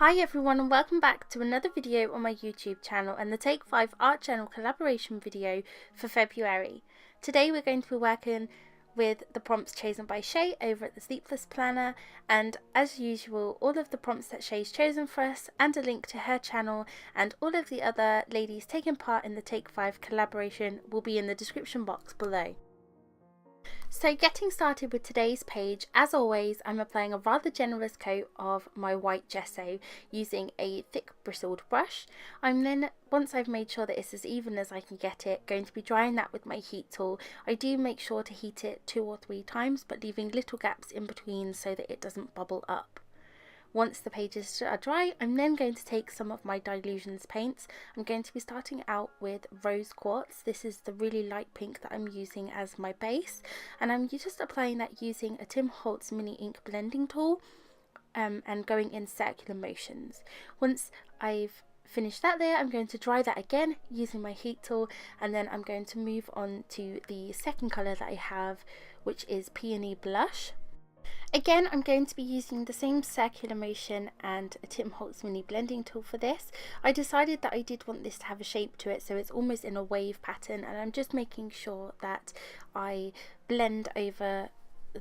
Hi everyone and welcome back to another video on my YouTube channel and the Take 5 Art Journal collaboration video for February. Today we're going to be working with the prompts chosen by Shay over at the Sleepless planner, and as usual all of the prompts that Shay's chosen for us and a link to her channel and all of the other ladies taking part in the Take 5 collaboration will be in the description box below. So getting started with today's page, as always I'm applying a rather generous coat of my white gesso using a thick bristled brush. I'm then, once I've made sure that it's as even as I can get it, going to be drying that with my heat tool. I do make sure to heat it 2 or 3 times, but leaving little gaps in between so that it doesn't bubble up. Once the pages are dry, I'm then going to take some of my Dylusions paints. I'm going to be starting out with Rose Quartz. This is the really light pink that I'm using as my base, and I'm just applying that using a Tim Holtz mini ink blending tool and going in circular motions. Once I've finished that there, I'm going to dry that again using my heat tool, and then I'm going to move on to the second colour that I have, which is Peony Blush. Again, I'm going to be using the same circular motion and a Tim Holtz mini blending tool for this. I decided that I did want this to have a shape to it, so it's almost in a wave pattern, and I'm just making sure that I blend over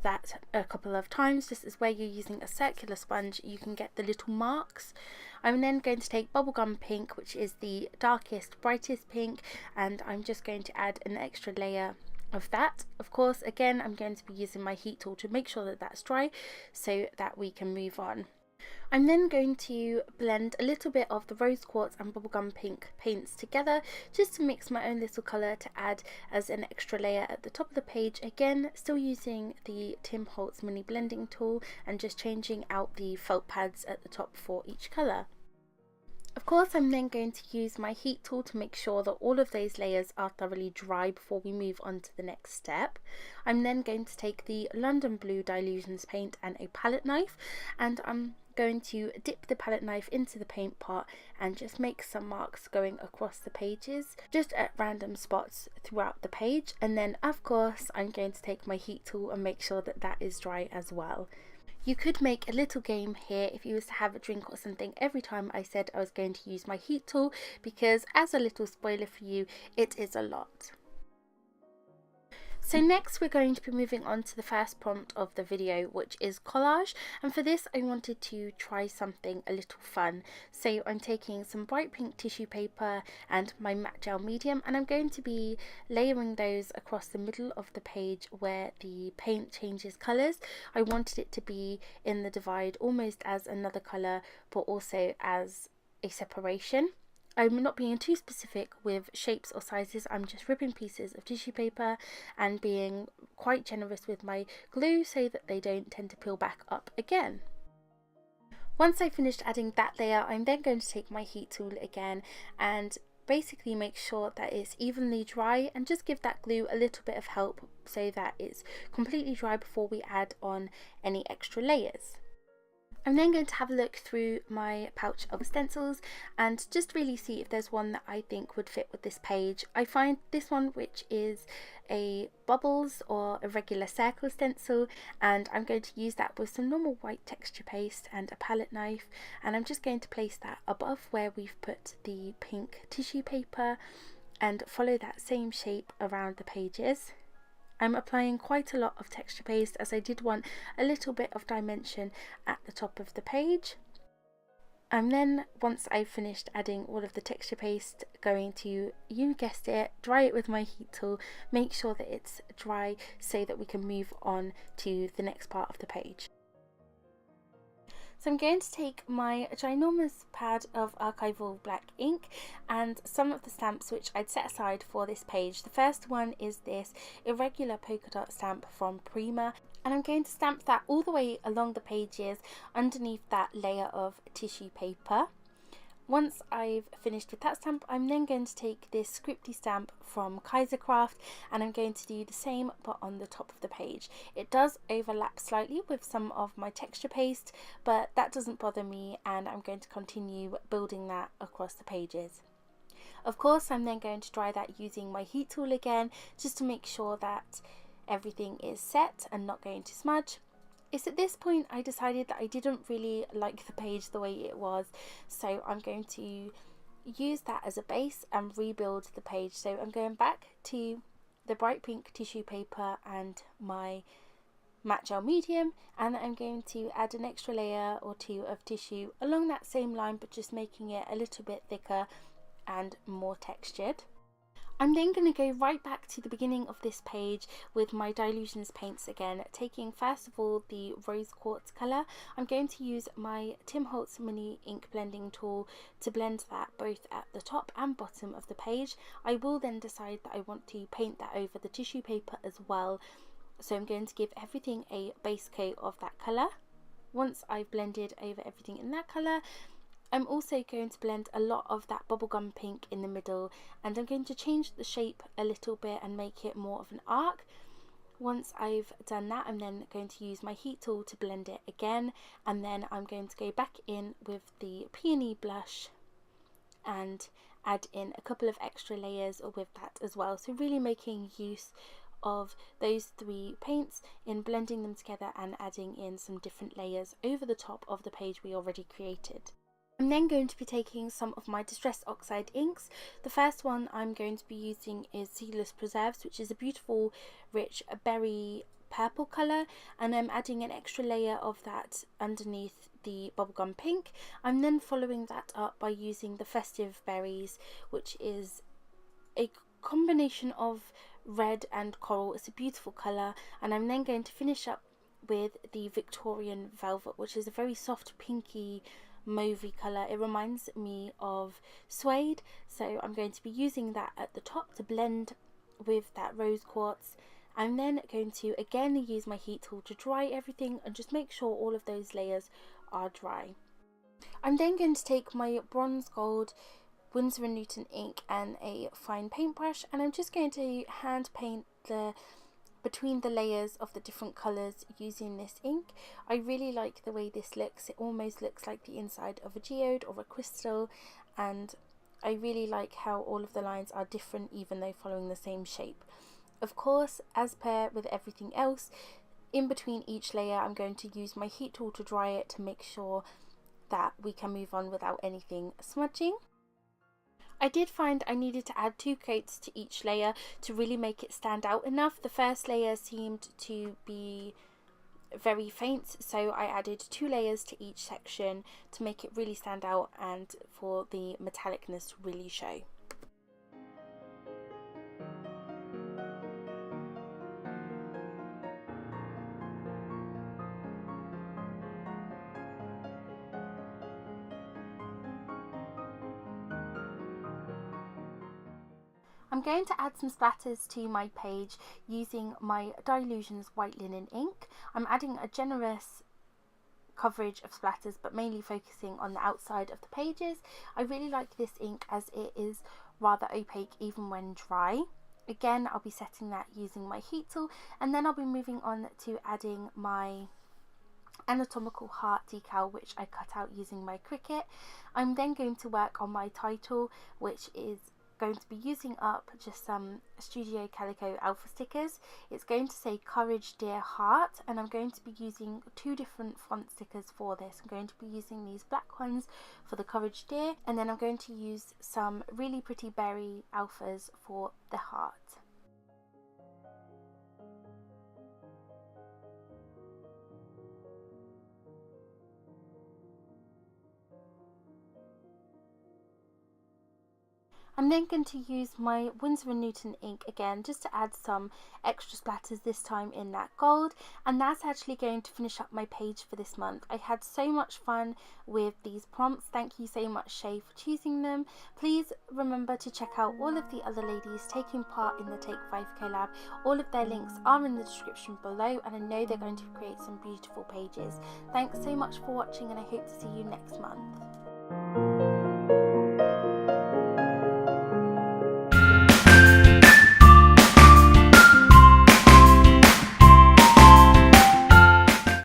that a couple of times. Just as where you're using a circular sponge you can get the little marks. I'm then going to take Bubblegum Pink, which is the darkest, brightest pink, and I'm just going to add an extra layer of that. Of course, again, I'm going to be using my heat tool to make sure that that's dry so that we can move on. I'm then going to blend a little bit of the Rose Quartz and Bubblegum Pink paints together just to mix my own little colour to add as an extra layer at the top of the page. Again, still using the Tim Holtz mini blending tool and just changing out the felt pads at the top for each colour. Of course, I'm then going to use my heat tool to make sure that all of those layers are thoroughly dry before we move on to the next step. I'm then going to take the London Blue Dylusions paint and a palette knife, and I'm going to dip the palette knife into the paint pot and just make some marks going across the pages, just at random spots throughout the page. And then of course I'm going to take my heat tool and make sure that that is dry as well. You could make a little game here if you was to have a drink or something every time I said I was going to use my heat tool, because as a little spoiler for you, it is a lot. So next we're going to be moving on to the first prompt of the video, which is collage, and for this I wanted to try something a little fun. So I'm taking some bright pink tissue paper and my matte gel medium, and I'm going to be layering those across the middle of the page where the paint changes colours. I wanted it to be in the divide almost as another colour, but also as a separation. I'm not being too specific with shapes or sizes. I'm just ripping pieces of tissue paper and being quite generous with my glue so that they don't tend to peel back up again. Once I finished adding that layer, I'm then going to take my heat tool again and basically make sure that it's evenly dry and just give that glue a little bit of help so that it's completely dry before we add on any extra layers. I'm then going to have a look through my pouch of stencils and just really see if there's one that I think would fit with this page. I find this one, which is a bubbles or a regular circle stencil, and I'm going to use that with some normal white texture paste and a palette knife, and I'm just going to place that above where we've put the pink tissue paper and follow that same shape around the pages. I'm applying quite a lot of texture paste as I did want a little bit of dimension at the top of the page. I'm then, once I've finished adding all of the texture paste, going to, you guessed it, dry it with my heat tool, make sure that it's dry so that we can move on to the next part of the page. So I'm going to take my ginormous pad of archival black ink and some of the stamps which I'd set aside for this page. The first one is this irregular polka dot stamp from Prima, and I'm going to stamp that all the way along the pages underneath that layer of tissue paper. Once I've finished with that stamp, I'm then going to take this scripty stamp from Kaisercraft and I'm going to do the same but on the top of the page. It does overlap slightly with some of my texture paste, but that doesn't bother me, and I'm going to continue building that across the pages. Of course, I'm then going to dry that using my heat tool again, just to make sure that everything is set and not going to smudge. It's at this point I decided that I didn't really like the page the way it was, so I'm going to use that as a base and rebuild the page. So I'm going back to the bright pink tissue paper and my matte gel medium, and I'm going to add an extra layer or two of tissue along that same line, but just making it a little bit thicker and more textured. I'm then going to go right back to the beginning of this page with my Dilutions paints again, taking first of all the rose quartz colour. I'm going to use my Tim Holtz mini ink blending tool to blend that both at the top and bottom of the page. I will then decide that I want to paint that over the tissue paper as well, so I'm going to give everything a base coat of that colour. Once I've blended over everything in that colour, I'm also going to blend a lot of that bubblegum pink in the middle, and I'm going to change the shape a little bit and make it more of an arc. Once I've done that, I'm then going to use my heat tool to blend it again, and then I'm going to go back in with the peony blush and add in a couple of extra layers with that as well. So really making use of those three paints in blending them together and adding in some different layers over the top of the page we already created. I'm then going to be taking some of my Distress Oxide inks. The first one I'm going to be using is Seedless Preserves, which is a beautiful rich berry purple colour, and I'm adding an extra layer of that underneath the bubblegum pink. I'm then following that up by using the Festive Berries, which is a combination of red and coral. It's a beautiful colour, and I'm then going to finish up with the Victorian Velvet, which is a very soft pinky mauvey colour. It reminds me of suede, so I'm going to be using that at the top to blend with that rose quartz. I'm then going to again use my heat tool to dry everything and just make sure all of those layers are dry. I'm then going to take my bronze gold Winsor & Newton ink and a fine paintbrush, and I'm just going to hand paint between the layers of the different colours using this ink. I really like the way this looks. It almost looks like the inside of a geode or a crystal, and I really like how all of the lines are different even though following the same shape. Of course, as per with everything else, in between each layer I'm going to use my heat tool to dry it to make sure that we can move on without anything smudging. I did find I needed to add 2 coats to each layer to really make it stand out enough. The first layer seemed to be very faint, so I added 2 layers to each section to make it really stand out and for the metallicness to really show. I'm going to add some splatters to my page using my Dilutions white linen ink. I'm adding a generous coverage of splatters, but mainly focusing on the outside of the pages. I really like this ink as it is rather opaque even when dry. Again, I'll be setting that using my heat tool, and then I'll be moving on to adding my anatomical heart decal, which I cut out using my Cricut. I'm then going to work on my title, which is going to be using up just some Studio Calico alpha stickers. It's going to say Courage Dear Heart, and I'm going to be using 2 different font stickers for this. I'm going to be using these black ones for the Courage Dear, and then I'm going to use some really pretty berry alphas for the heart. I'm then going to use my Winsor & Newton ink again just to add some extra splatters, this time in that gold, and that's actually going to finish up my page for this month. I had so much fun with these prompts. Thank you so much, Shay, for choosing them. Please remember to check out all of the other ladies taking part in the Take 5 collab. All of their links are in the description below, and I know they're going to create some beautiful pages. Thanks so much for watching, and I hope to see you next month.